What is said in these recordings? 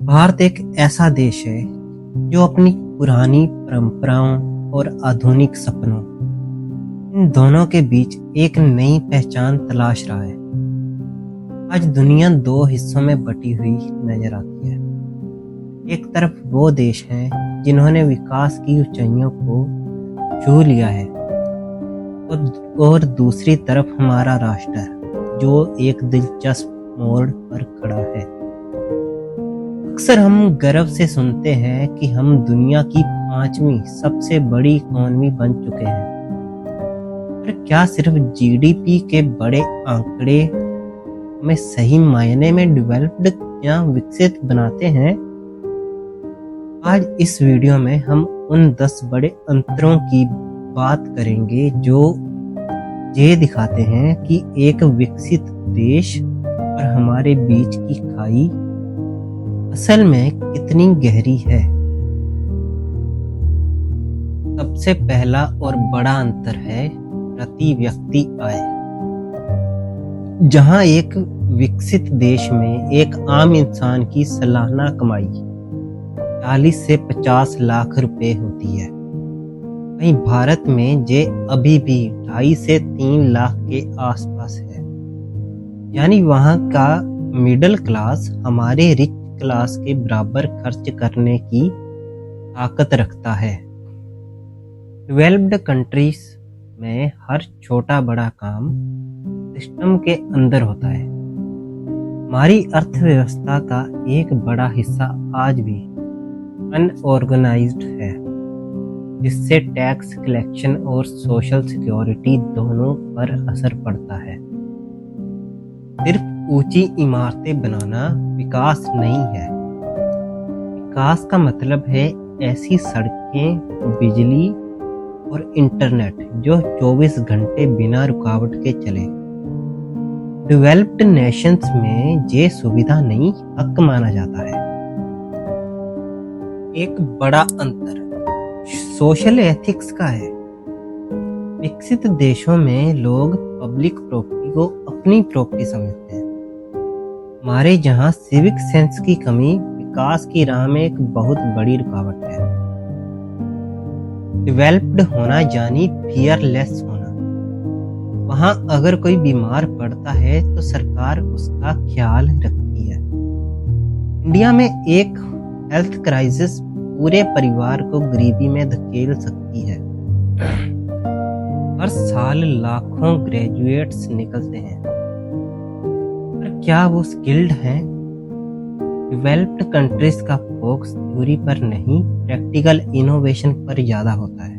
भारत एक ऐसा देश है जो अपनी पुरानी परंपराओं और आधुनिक सपनों इन दोनों के बीच एक नई पहचान तलाश रहा है। आज दुनिया दो हिस्सों में बटी हुई नजर आती है। एक तरफ वो देश हैं जिन्होंने विकास की ऊंचाइयों को छू लिया है और दूसरी तरफ हमारा राष्ट्र जो एक दिलचस्प मोड़ पर खड़ा है। अक्सर हम गर्व से सुनते हैं कि हम दुनिया की 5वीं सबसे बड़ी इकोनॉमी बन चुके हैं। पर क्या सिर्फ जीडीपी के बड़े आंकड़े हमें सही मायने में डेवलप्ड या विकसित बनाते हैं? आज इस वीडियो में हम उन 10 बड़े अंतरों की बात करेंगे जो ये दिखाते हैं कि एक विकसित देश और हमारे बीच की खाई असल में कितनी गहरी है। सबसे पहला और बड़ा अंतर है प्रति व्यक्ति आय। जहां एक विकसित देश में एक आम इंसान की सालाना कमाई 40 से 50 लाख रुपए होती है, वहीं भारत में ये अभी भी 2.5 से 3 लाख के आसपास है। यानी वहां का मिडिल क्लास हमारे रिच क्लास के बराबर खर्च करने की ताकत रखता है। डेवलप्ड कंट्रीज में हर छोटा बड़ा काम सिस्टम के अंदर होता है। हमारी अर्थव्यवस्था का एक बड़ा हिस्सा आज भी अनऑर्गेनाइज्ड है, जिससे टैक्स कलेक्शन और सोशल सिक्योरिटी दोनों पर असर पड़ता है। सिर्फ ऊंची इमारतें बनाना विकास नहीं है। विकास का मतलब है ऐसी सड़कें, बिजली और इंटरनेट जो 24 घंटे बिना रुकावट के चले। डेवलप्ड नेशंस में ये सुविधा नहीं, हक माना जाता है। एक बड़ा अंतर सोशल एथिक्स का है। विकसित देशों में लोग पब्लिक प्रॉपर्टी को अपनी प्रॉपर्टी समझते हैं। हमारे जहां सिविक सेंस की कमी विकास की राह में एक बहुत बड़ी रुकावट है। डेवलप्ड होना यानी फियरलेस होना। वहां अगर कोई बीमार पड़ता है तो सरकार उसका ख्याल रखती है। इंडिया में एक हेल्थ क्राइसिस पूरे परिवार को गरीबी में धकेल सकती है। हर साल लाखों ग्रेजुएट्स निकलते हैं, पर क्या वो स्किल्ड हैं? डेवलप्ड कंट्रीज का फोकस थ्योरी पर नहीं, प्रैक्टिकल इनोवेशन पर ज्यादा होता है।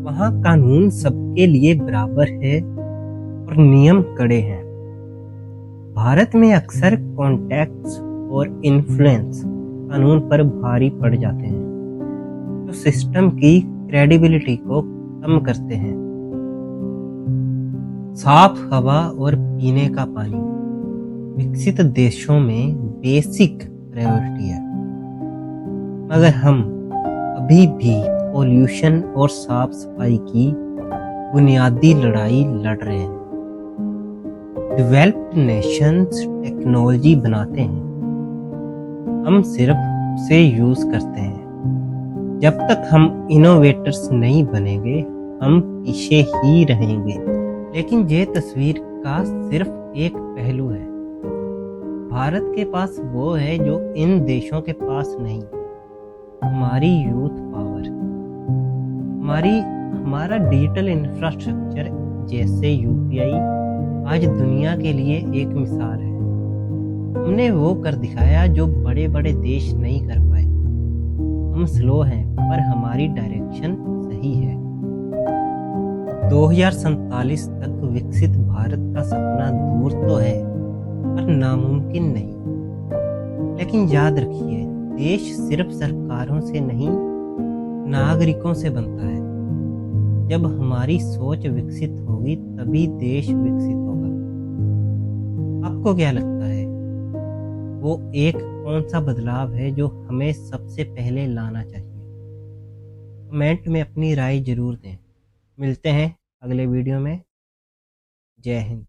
वहाँ कानून सबके लिए बराबर है और नियम कड़े हैं। भारत में अक्सर कॉन्टैक्ट्स और इन्फ्लुएंस कानून पर भारी पड़ जाते हैं, जो सिस्टम की क्रेडिबिलिटी को कम करते हैं। साफ हवा और पीने का पानी विकसित देशों में बेसिक प्रायोरिटी है, मगर हम अभी भी पोल्यूशन और साफ सफाई की बुनियादी लड़ाई लड़ रहे हैं। डेवलप्ड नेशंस टेक्नोलॉजी बनाते हैं, हम सिर्फ उसे यूज करते हैं। जब तक हम इनोवेटर्स नहीं बनेंगे, हम पीछे ही रहेंगे। लेकिन ये तस्वीर का सिर्फ एक पहलू है। भारत के पास वो है जो इन देशों के पास नहीं, हमारी यूथ पावर, हमारा डिजिटल इंफ्रास्ट्रक्चर जैसे यूपीआई आज दुनिया के लिए एक मिसाल है। हमने वो कर दिखाया जो बड़े बड़े देश नहीं कर पाए। हम स्लो हैं, पर हमारी डायरेक्शन सही है। 2047 तक विकसित भारत का सपना दूर तो है, पर नामुमकिन नहीं। लेकिन याद रखिए, देश सिर्फ सरकारों से नहीं, नागरिकों से बनता है। जब हमारी सोच विकसित होगी, तभी देश विकसित होगा। आपको क्या लगता है, वो एक कौन सा बदलाव है जो हमें सबसे पहले लाना चाहिए? कमेंट में अपनी राय जरूर दें। मिलते हैं अगले वीडियो में। जय हिंद।